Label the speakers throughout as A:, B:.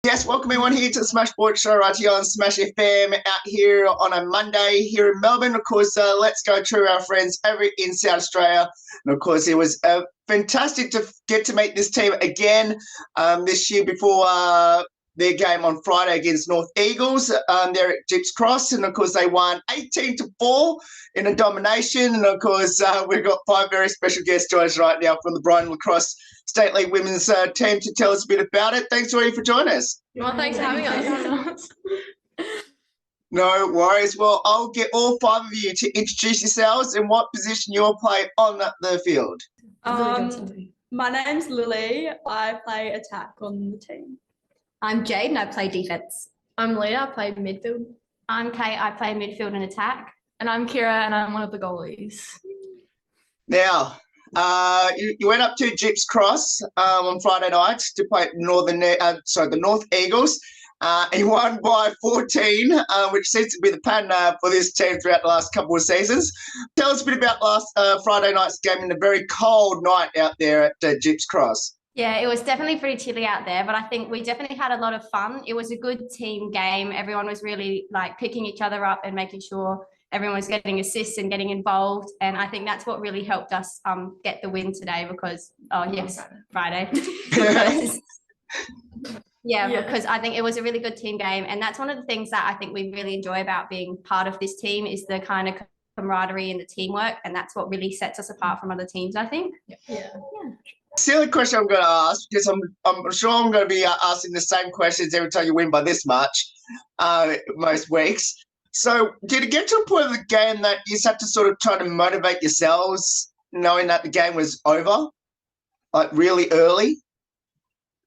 A: Yes, welcome everyone here to the Smash Sports Show right here on Smash FM out here on a Monday here in Melbourne. Of course, let's go to our friends over in South Australia. And of course, it was fantastic to get to meet this team again this year before their game on Friday against North Eagles. They're at Gyps Cross, and of course, they won 18-4 in a domination. And of course, we've got 5 very special guests joining us right now from the Brighton Lacrosse State League Women's team to tell us a bit about it. Thanks, Rory, for joining us.
B: Well, thanks for having us.
A: No worries. Well, I'll get all 5 of you to introduce yourselves and what position you'll play on the field.
C: My name's Lily. I play attack on the team.
D: I'm Jade and I play defense.
B: I'm Leah, I play midfield.
E: I'm Kate, I play midfield and attack.
B: And I'm Kira and I'm one of the goalies.
A: Now, you went up to Gyps Cross on Friday night to play the North Eagles. And you won by 14, which seems to be the pattern for this team throughout the last couple of seasons. Tell us a bit about last Friday night's game in a very cold night out there at Gyps Cross.
E: Yeah, it was definitely pretty chilly out there, but I think we definitely had a lot of fun. It was a good team game. Everyone was really picking each other up and making sure everyone was getting assists and getting involved. And I think that's what really helped us get the win today because, Friday. Because I think it was a really good team game. And that's one of the things that I think we really enjoy about being part of this team is the kind of camaraderie and the teamwork. And that's what really sets us apart from other teams, I think.
C: Yeah.
A: Silly question I'm going to ask because I'm sure I'm going to be asking the same questions every time you win by this much most weeks. So did it get to a point of the game that you just had to sort of try to motivate yourselves knowing that the game was over, really early?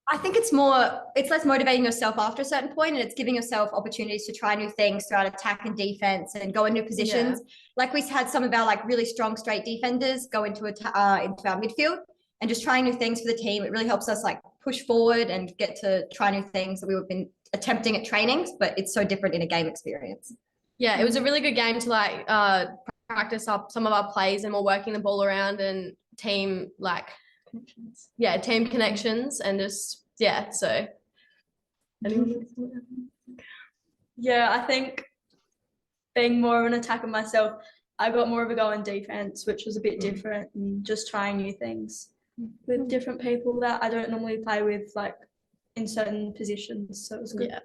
D: I think it's less motivating yourself after a certain point, and it's giving yourself opportunities to try new things throughout attack and defense and go in new positions. Yeah. Like we had some of our really strong straight defenders go into our midfield and just trying new things for the team. It really helps us push forward and get to try new things that we've been attempting at trainings, but it's so different in a game experience.
B: Yeah, it was a really good game to practice up some of our plays, and we're working the ball around and team team connections and just so.
C: Yeah, I think being more of an attacker myself, I got more of a go in defense, which was a bit different, and just trying new things with different people that I don't normally play with in certain positions. So it was good.
B: Yeah.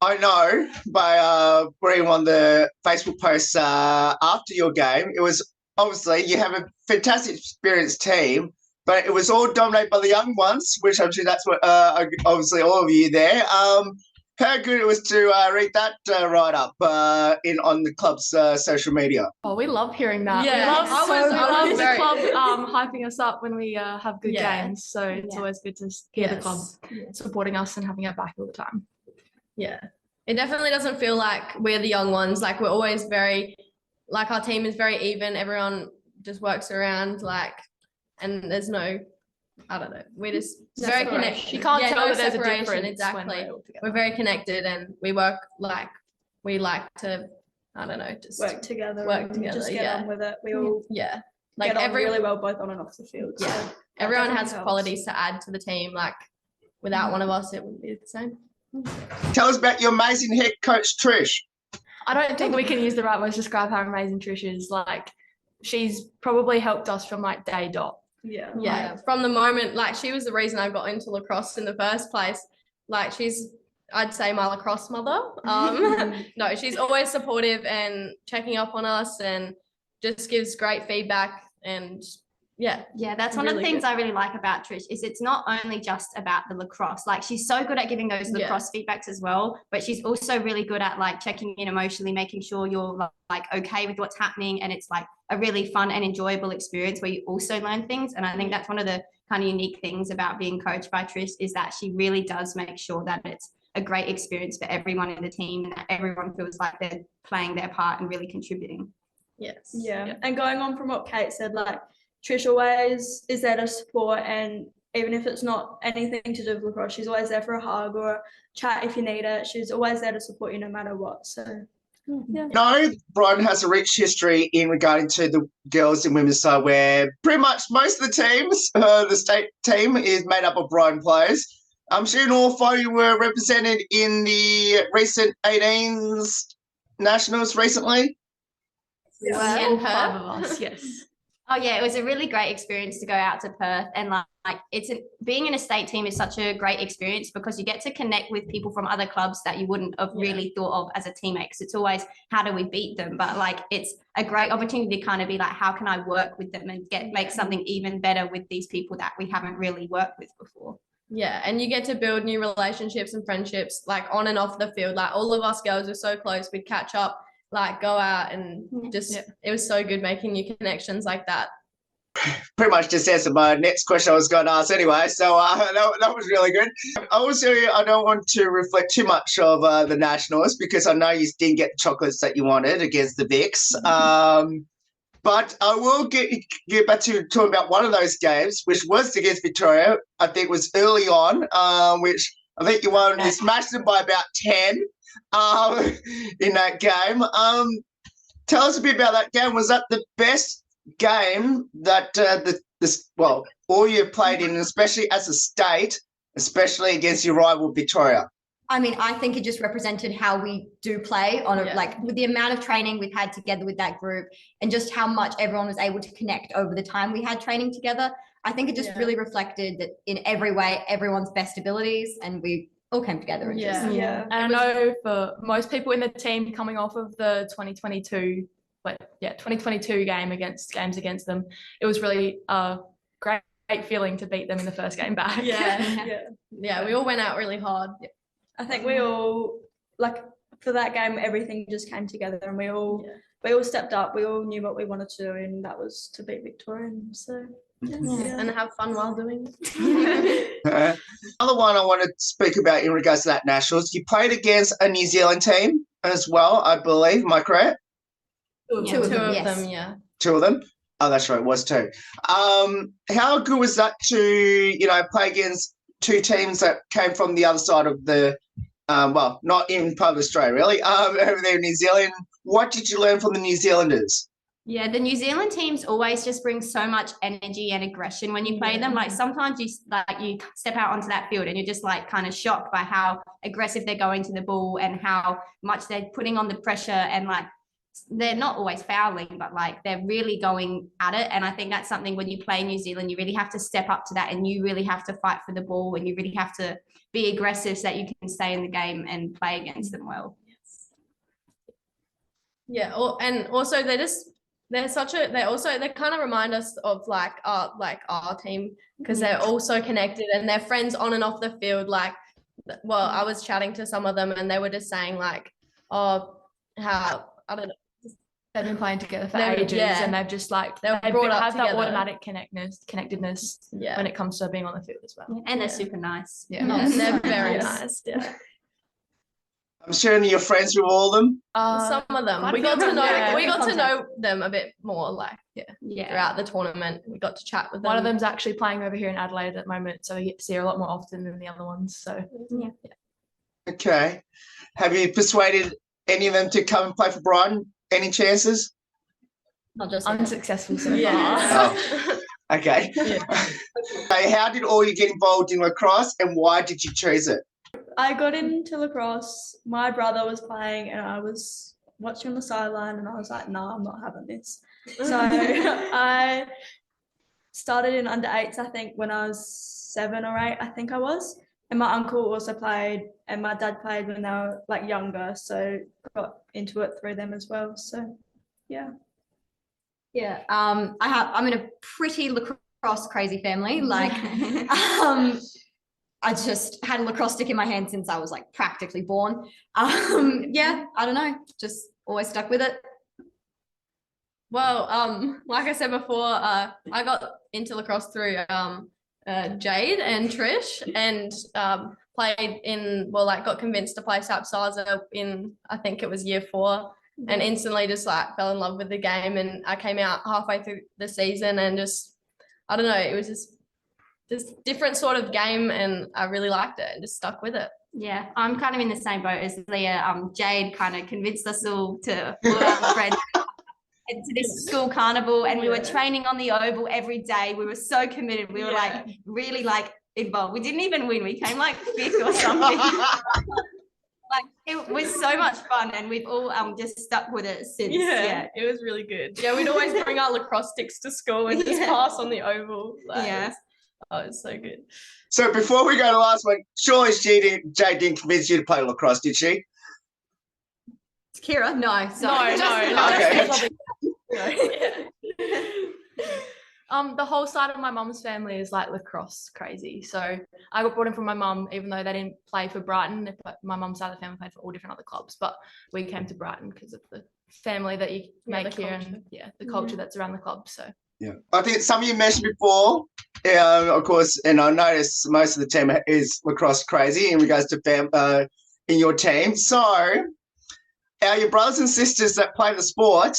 A: I know by reading on the Facebook posts after your game, it was obviously you have a fantastic experienced team, but it was all dominated by the young ones, which I'm sure that's what obviously all of you there. How good it was to read that write-up on the club's social media.
B: Oh, we love hearing that.
C: Yeah,
B: I love the club hyping us up when we have good games. So it's always good to hear the club supporting us and having our back all the time. Yeah, it definitely doesn't feel like we're the young ones. We're always very, our team is very even. Everyone just works around, and there's no, I don't know. We're just very connected.
E: You can't tell that there's a
B: separation.
E: difference.
B: Exactly. We're very connected, and we work we like to, I don't know, just
C: work together. Just get on with it. We all get on really well both on and off the field.
B: Yeah, so everyone has qualities to add to the team. Without one of us, it wouldn't be the same.
A: Tell us about your amazing head coach, Trish.
B: I don't think we can use the right words to describe how amazing Trish is. She's probably helped us from day dot. Yeah. From the moment, she was the reason I got into lacrosse in the first place. She's, I'd say, my lacrosse mother. No, she's always supportive and checking up on us and just gives great feedback and
E: that's one of the things I really like about Trish is it's not only just about the lacrosse. She's so good at giving those lacrosse feedbacks as well, but she's also really good at checking in emotionally, making sure you're okay with what's happening, and it's a really fun and enjoyable experience where you also learn things. And I think that's one of the kind of unique things about being coached by Trish is that she really does make sure that it's a great experience for everyone in the team and that everyone feels like they're playing their part and really contributing.
B: Yes.
C: Yeah. And going on from what Kate said, Trish always is there to support, and even if it's not anything to do with lacrosse, she's always there for a hug or a chat if you need it. She's always there to support you no matter what. So, yeah.
A: No, Brighton has a rich history in regarding to the girls and women's side where pretty much most of the teams, the state team is made up of Brighton players. I'm sure all five of you were represented in the recent 18s nationals recently.
B: Yeah,
E: In
B: five
E: Perth.
B: of us, yes.
E: Oh yeah, it was a really great experience to go out to Perth, and like being in a state team is such a great experience because you get to connect with people from other clubs that you wouldn't have really thought of as a teammate. Because it's always how do we beat them, but like it's a great opportunity to kind of be like, how can I work with them and make something even better with these people that we haven't really worked with before.
B: Yeah, and you get to build new relationships and friendships like on and off the field. Like all of us girls were so close. We'd catch up, like go out and just it was so good making new connections like that.
A: Pretty much just answered my next question I was going to ask anyway, so that was really good. Also, I don't want to reflect too much of the nationals because I know you didn't get the chocolates that you wanted against the Vicks. But I will get back to talking about one of those games, which was against Victoria. I think it was early on, which I think you won. You smashed them by about 10 in that game. Tell us a bit about that game. Was that the best game that all you've played in, especially as a state, especially against your rival Victoria?
D: I mean, I think it just represented how we do play on like with the amount of training we've had together with that group and just how much everyone was able to connect over the time we had training together. I think it just really reflected that in every way, everyone's best abilities, and we all came together. And
B: And I know for most people in the team coming off of the 2022 games against them, it was really a great feeling to beat them in the first game back.
C: Yeah,
B: we all went out really hard.
C: I think we all, like, for that game, everything just came together, and we all stepped up. We all knew what we wanted to do, and that was to beat Victorian. So
B: and have fun while doing it.
A: Another one I want to speak about in regards to that nationals, you played against a New Zealand team as well, I believe. Am I correct?
B: Two of them.
A: Two of them. Oh, that's right. It was two. How good was that to play against two teams that came from the other side of the not in part of Australia, really, over there in New Zealand? What did you learn from the New Zealanders?
E: Yeah, the New Zealand teams always just bring so much energy and aggression when you play them. Like sometimes you step out onto that field and you're just like kind of shocked by how aggressive they're going to the ball and how much they're putting on the pressure, and like they're not always fouling, but like they're really going at it. And I think that's something when you play New Zealand, you really have to step up to that, and you really have to fight for the ball, and you really have to be aggressive so that you can stay in the game and play against them well.
B: Yeah, and also they kind of remind us of like our team, because they're all so connected and they're friends on and off the field. Like, well, I was chatting to some of them and they were just saying like, how I don't know, they've been playing together for ages, and they've just like they've brought up that automatic connectedness when it comes to being on the field as well.
E: And they're super nice.
B: They're very nice.
A: I'm sure you're friends with all of them.
B: Some of them we got to know them a bit more, like throughout the tournament. We got to chat with them. One of them's actually playing over here in Adelaide at the moment, so we get to see her a lot more often than the other ones. So
A: Okay, have you persuaded any of them to come and play for Brighton? Any chances?
B: Not just unsuccessful so far.
A: Oh, okay. How did all you get involved in lacrosse, and why did you choose it?
C: I got into lacrosse. My brother was playing, and I was watching on the sideline, and I was like, "Nah, I'm not having this." So I started in under 8s, I think, when I was 7 or 8. I think I was. And my uncle also played, and my dad played when they were like younger, so got into it through them as well. So,
D: I'm in a pretty lacrosse crazy family. Like, I just had a lacrosse stick in my hand since I was like practically born. I don't know, just always stuck with it.
B: Well, like I said before, I got into lacrosse through Jade and Trish, and got convinced to play Sapsizer in, I think it was year 4, and instantly just like fell in love with the game. And I came out halfway through the season and just, I don't know, it was just different sort of game, and I really liked it and just stuck with it.
E: Yeah, I'm kind of in the same boat as Leah. Jade kind of convinced us all to all our friends to this school carnival, and we were training on the oval every day. We were so committed. We were like really like involved. We didn't even win. We came like 5th or something. Like it was so much fun, and we've all just stuck with it since.
F: Yeah, it was really good. Yeah, we'd always bring our lacrosse sticks to school and just pass on the oval. Like, it's so good.
A: So before we go to the last one, surely Jade didn't convince you to play lacrosse, did she?
D: Kira, no, sorry.
B: The whole side of my mum's family is like lacrosse crazy. So I got brought in from my mum, even though they didn't play for Brighton. My mum's side of the family played for all different other clubs, but we came to Brighton because of the family that you make here and the culture that's around the club. So
A: I think some of you mentioned before, of course, and I noticed most of the team is lacrosse crazy in regards to in your team. So your brothers and sisters that play the sport,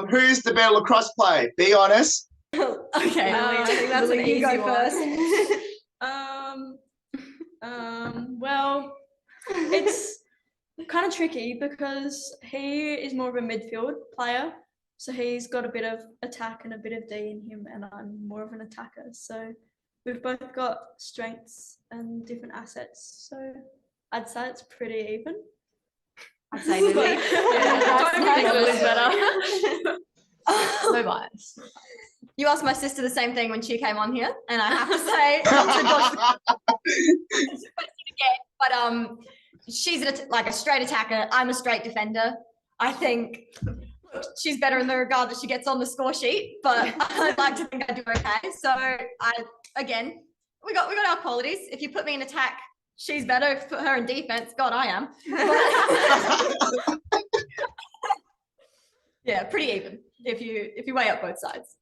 A: who's the better lacrosse player? Be honest.
C: Okay,
F: I think that's an easy
D: go
F: one.
D: first.
C: Well, it's kind of tricky because he is more of a midfield player, so he's got a bit of attack and a bit of D in him, and I'm more of an attacker. So we've both got strengths and different assets. So I'd say it's pretty even.
E: I'd say Lily.
B: I don't think Lily's better. No bias.
D: You asked my sister the same thing when she came on here, and I have to say, not to dodge the question again, but she's like a straight attacker. I'm a straight defender. I think she's better in the regard that she gets on the score sheet, but I like to think I do okay. So we got our qualities. If you put me in attack, she's better. If you put her in defense, God, I am. Yeah, pretty even if you weigh up both sides.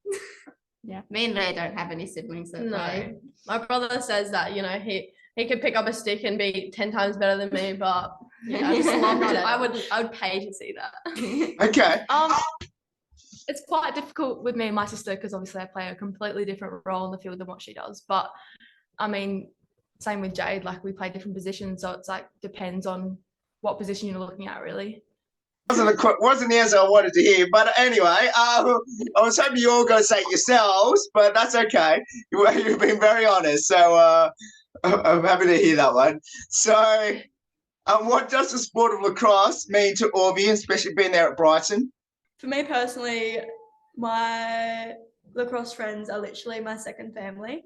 E: Yeah, me and Leah don't have any siblings that play.
F: My brother says that he could pick up a stick and be 10 times better than me, but I just love it. I would pay to see that.
A: Okay.
B: It's quite difficult with me and my sister because obviously I play a completely different role in the field than what she does. But I mean, same with Jade. Like we play different positions, so it's like depends on what position you're looking at, really.
A: Wasn't the answer I wanted to hear, but anyway, I was hoping you all going to say it yourselves, but that's okay. You've been very honest, so I'm happy to hear that one. So, what does the sport of lacrosse mean to all of you, especially being there at Brighton?
C: For me personally, my lacrosse friends are literally my second family.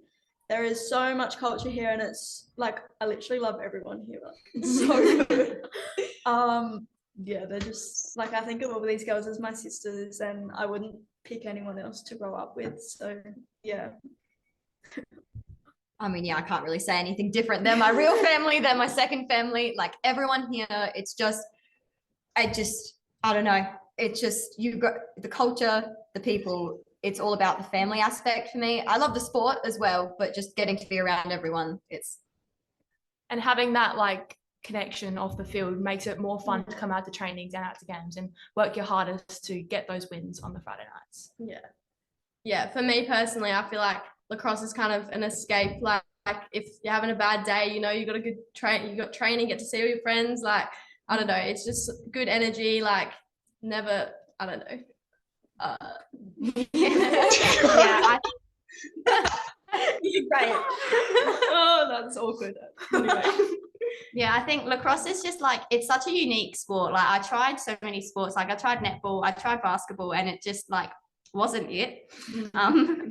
C: There is so much culture here, and it's like I literally love everyone here. Like, it's so good. Yeah, they're just like I think of all these girls as my sisters, and I wouldn't pick anyone else to grow up with. So yeah.
D: I mean, yeah, I can't really say anything different. They're my real family. They're my second family. Like everyone here, it's just, I don't know. It's just you got the culture, the people. It's all about the family aspect for me. I love the sport as well, but just getting to be around everyone,
B: and having that like connection off the field makes it more fun to come out to trainings and out to games and work your hardest to get those wins on the Friday nights.
F: Yeah, for me personally, I feel like lacrosse is kind of an escape. Like if you're having a bad day, you got a good you got training, get to see all your friends. Like I don't know, it's just good energy. Like never, I don't know.
E: Yeah,
F: Right. Oh, that's awkward. Anyway.
E: Yeah, I think lacrosse is just like, it's such a unique sport. Like I tried so many sports, like I tried netball, I tried basketball, and it just like wasn't it.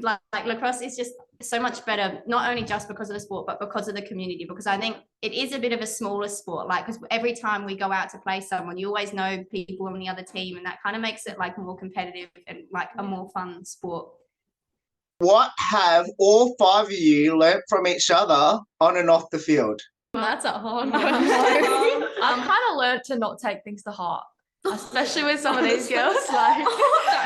E: Like lacrosse is just so much better, not only just because of the sport, but because of the community, because I think it is a bit of a smaller sport. Like, because every time we go out to play someone, you always know people on the other team, and that kind of makes it like more competitive and like a more fun sport.
A: What have all 5 of you learnt from each other on and off the field?
F: Well, that's a hard one.
B: I've kind of learned to not take things to heart, especially with some of these girls. Like,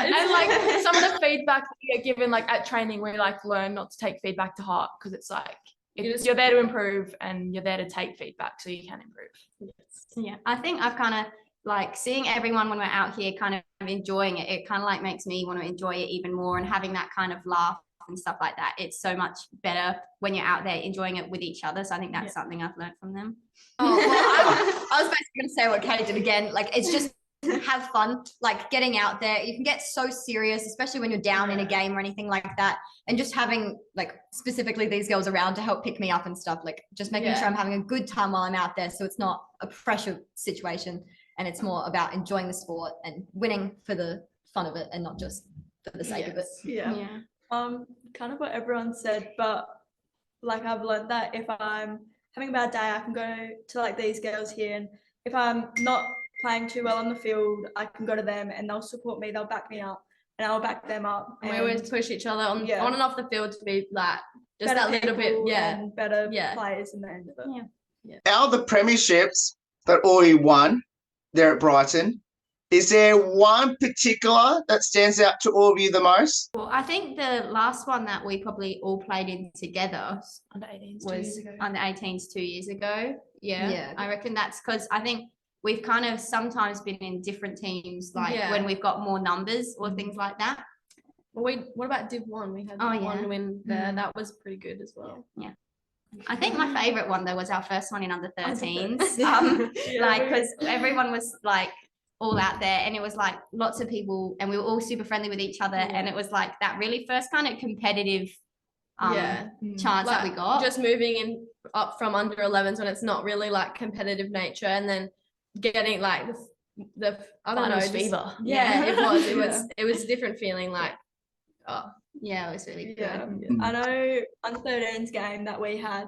B: and like some of the feedback we get given, like at training, we like learn not to take feedback to heart because it's like you're there to improve and you're there to take feedback so you can improve.
E: Yeah, I think I've kind of like seeing everyone when we're out here kind of enjoying it. It kind of like makes me want to enjoy it even more, and having that kind of laugh and stuff like that. It's so much better when you're out there enjoying it with each other. So I think that's something I've learned from them.
D: Oh, well, I was basically going to say what Kate did again. Like, it's just have fun, like getting out there. You can get so serious, especially when you're down in a game or anything like that. And just having like specifically these girls around to help pick me up and stuff, like just making sure I'm having a good time while I'm out there. So it's not a pressure situation and it's more about enjoying the sport and winning for the fun of it and not just for the sake of it.
C: Yeah. Kind of what everyone said, but like I've learned that if I'm having a bad day, I can go to like these girls here, and if I'm not playing too well on the field, I can go to them and they'll support me, they'll back me up, and I'll back them up.
F: And we always push each other on and off the field to be like just
C: better
F: that little bit,
C: and better players in the end of it.
A: Out of the premierships that all you won there at Brighton, is there one particular that stands out to all of you the most?
E: Well, I think the last one that we probably all played in together
B: Under 18s
E: was under 18s 2 years ago. Yeah. I reckon that's because I think we've kind of sometimes been in different teams, like when we've got more numbers or things like that.
F: Well, what about Div 1? We had one win there. That was pretty good as well.
E: Yeah. I think my favorite one though was our first one in under 13s. Like because everyone was like all out there and it was like lots of people and we were all super friendly with each other and it was like that really first kind of competitive chance that we got.
F: Just moving in up from under 11s when it's not really like competitive nature and then getting like the I don't know
B: fever.
F: It was a different feeling like
E: it was really good.
C: I know under 13s game that we had,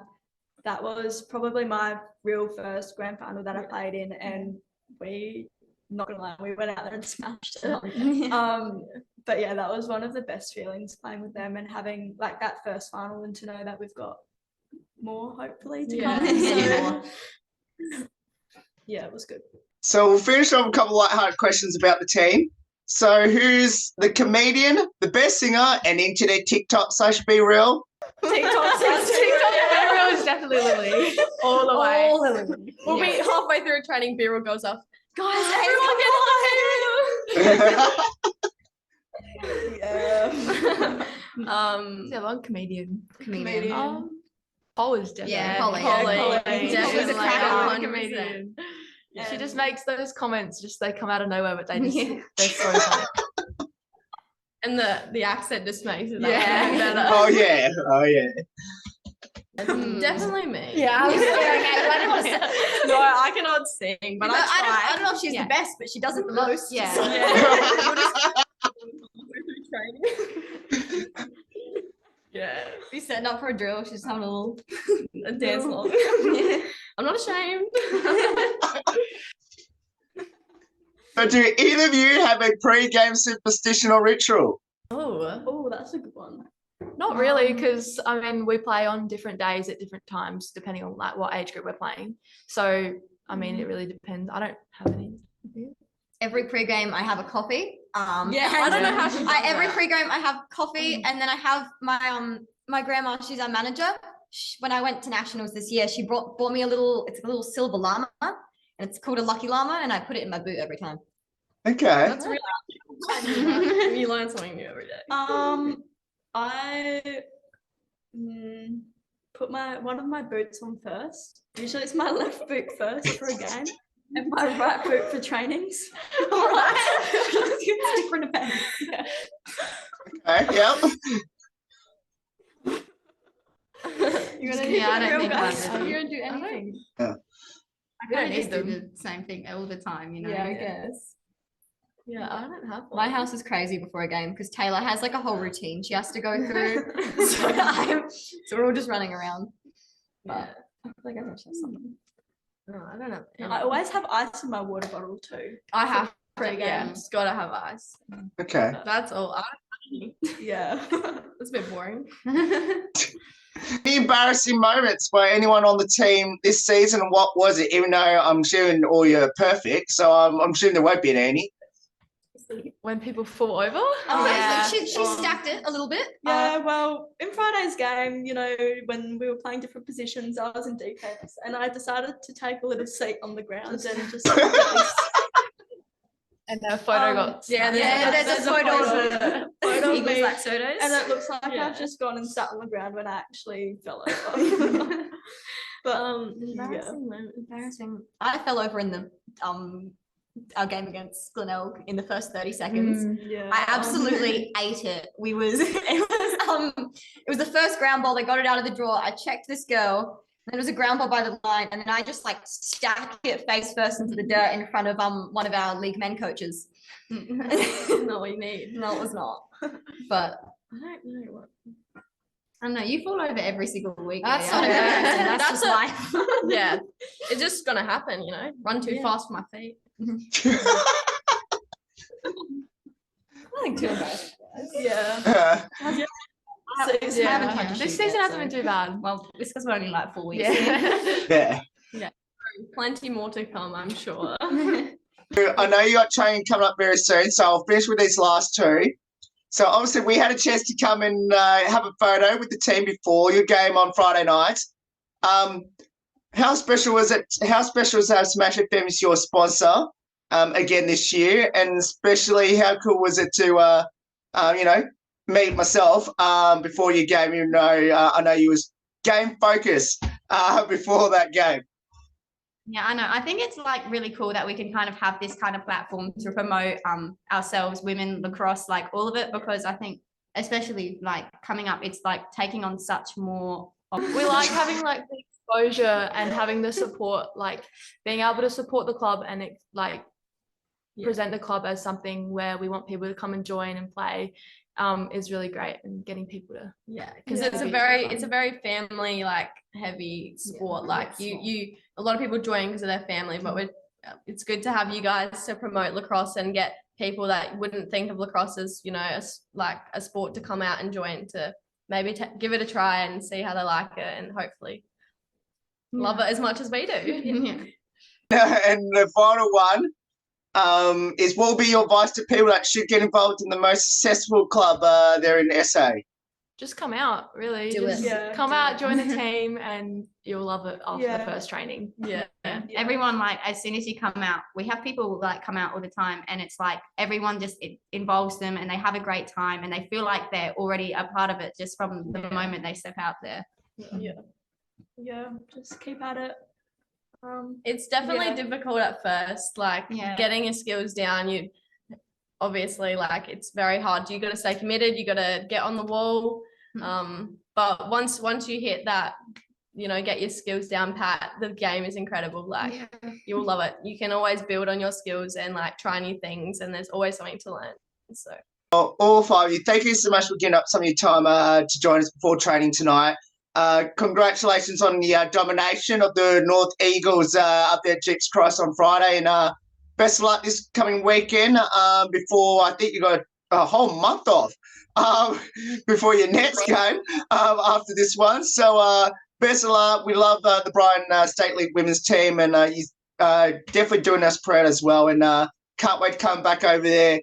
C: that was probably my real first grand final that I played in, and we not gonna lie, we went out there and smashed it. But yeah, that was one of the best feelings playing with them and having like that first final and to know that we've got more hopefully to come. Yeah, it was good.
A: So we'll finish off with a couple of lighthearted questions about the team. So who's the comedian, the best singer, and internet TikTok / Be Real?
B: TikTok Be Real is definitely Lily. All the way.
F: We'll be halfway through training, B-Real goes off. Guys,
C: everyone
B: get one comedian. Hove is definitely.
E: Holly.
B: She's a
E: cracker
B: comedian. She just makes those comments, they come out of nowhere, but they're so funny.
F: And the accent just makes it better.
A: Oh yeah.
F: Definitely me.
D: Yeah, I was staring at you.
F: No, I cannot sing, but
D: I don't know if she's the best, but she does it the most.
E: Be setting up for a drill. She's having a little
F: dance along. I'm not ashamed.
A: So do either of you have a pre-game superstition or ritual?
C: Oh, that's a good one.
B: Not really, because I mean we play on different days at different times depending on like what age group we're playing. So I mean it really depends. I don't have any.
D: Every pre-game I have a coffee.
F: I don't know how she does
D: every
F: that.
D: pre-game I have coffee, and then I have my grandma. She's our manager. When I went to nationals this year, she bought me it's a little silver llama, and it's called a lucky llama, and I put it in my boot every time.
A: Okay.
F: That's really you learn something new every day.
C: I put one of my boots on first. Usually it's my left boot first for a game and my right boot for trainings.
D: All right. It's different events.
A: Okay, yep.
E: You're gonna I don't think
F: You're gonna do anything.
E: I kind of just do the same thing all the time, you know.
D: Yeah, I guess.
F: Yeah, I don't have one.
D: My house is crazy before a game because Taylor has like a whole routine she has to go through. so we're all just running around. But I feel like I should have something.
F: No, I don't know.
C: I always have ice in my water bottle too.
F: I have just gotta have ice.
A: Okay.
F: That's all.
C: Yeah.
F: That's a bit boring.
A: Any embarrassing moments by anyone on the team this season, and what was it? Even though I'm assuming all you're perfect, so I'm assuming there won't be any.
B: When people fall over?
D: She stacked it a little bit.
C: Yeah, well, in Friday's game, you know, when we were playing different positions, I was in defense and I decided to take a little seat on the ground and just
B: and a photo got
C: there's a photo of me,
E: like sodas.
C: and it looks like I've just gone and sat on the ground when I actually fell over. But
E: embarrassing.
D: I fell over in our game against Glenelg in the first 30 seconds.
C: Yeah.
D: I absolutely ate it. It was the first ground ball. They got it out of the draw. I checked this girl. And it was a ground ball by the line, and then I just like stacked it face first into the dirt in front of one of our league men coaches.
F: Not what you need.
D: No, it was not. But
F: I don't know what.
E: I don't know, you fall over every single week.
D: that's
E: Leah.
D: not a good
F: Yeah.
D: reason. That's just life.
F: Yeah, it's just gonna happen, you know. Run too fast for my feet.
D: Nothing too embarrassing.
F: Yeah.
B: This season hasn't been too bad.
D: Well, it's because we're only like 4 weeks.
B: Yeah.
A: Yeah.
F: Plenty more to come, I'm sure.
A: I know you got training coming up very soon, so I'll finish with these last two. So obviously we had a chance to come and have a photo with the team before your game on Friday night. How special was it? How special was Smash FM as your sponsor again this year? And especially how cool was it to, meet myself before your game? You know, I know you was game focused before that game.
E: Yeah, I know. I think it's like really cool that we can kind of have this kind of platform to promote ourselves, women lacrosse, like all of it, because I think especially like coming up, it's like taking on such more.
B: We like having like the exposure and having the support, like being able to support the club and it like present the club as something where we want people to come and join and play is really great, and getting people to
F: because it's a very family like heavy sport. Like you a lot of people join because of their family, but it's good to have you guys to promote lacrosse and get people that wouldn't think of lacrosse as, you know, like a sport to come out and join, to maybe give it a try and see how they like it, and hopefully love it as much as we do.
A: And the final one is, what will be your advice to people that should get involved in the most successful club there in SA?
B: just come out, really.
D: Do
B: just
D: it.
B: come out, join the team, and you'll love it after the first training.
E: Everyone, like, as soon as you come out, we have people like come out all the time, and it's like everyone just it involves them and they have a great time and they feel like they're already a part of it just from the moment they step out there.
C: Just keep at it.
F: It's definitely difficult at first, like getting your skills down. You obviously, like, it's very hard. You got to stay committed, you got to get on the wall, but once you hit that, you know, get your skills down pat, the game is incredible. Like you'll love it. You can always build on your skills and like try new things, and there's always something to learn. So
A: all five of you, thank you so much for getting up some of your time to join us before training tonight. Congratulations on the domination of the North Eagles up there at Jigs Cross on Friday, and best of luck this coming weekend before, I think you got a whole month off before your next game after this one. So best of luck. We love the Brighton State League women's team, and he's definitely doing us proud as well, and can't wait to come back over there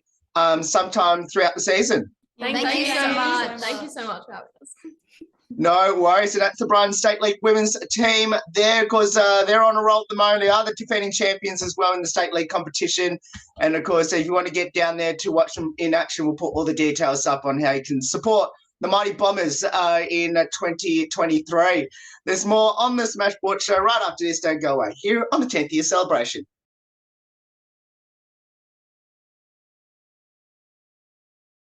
A: sometime throughout the season.
F: Thank you so much. Thank you so much for having us.
A: No worries. So that's the Brighton State League women's team there, because they're on a roll at the moment. They are the defending champions as well in the State League competition. And, of course, if you want to get down there to watch them in action, we'll put all the details up on how you can support the Mighty Bombers in 2023. There's more on the Smash Sports Show right after this. Don't go away here on the 10th year celebration.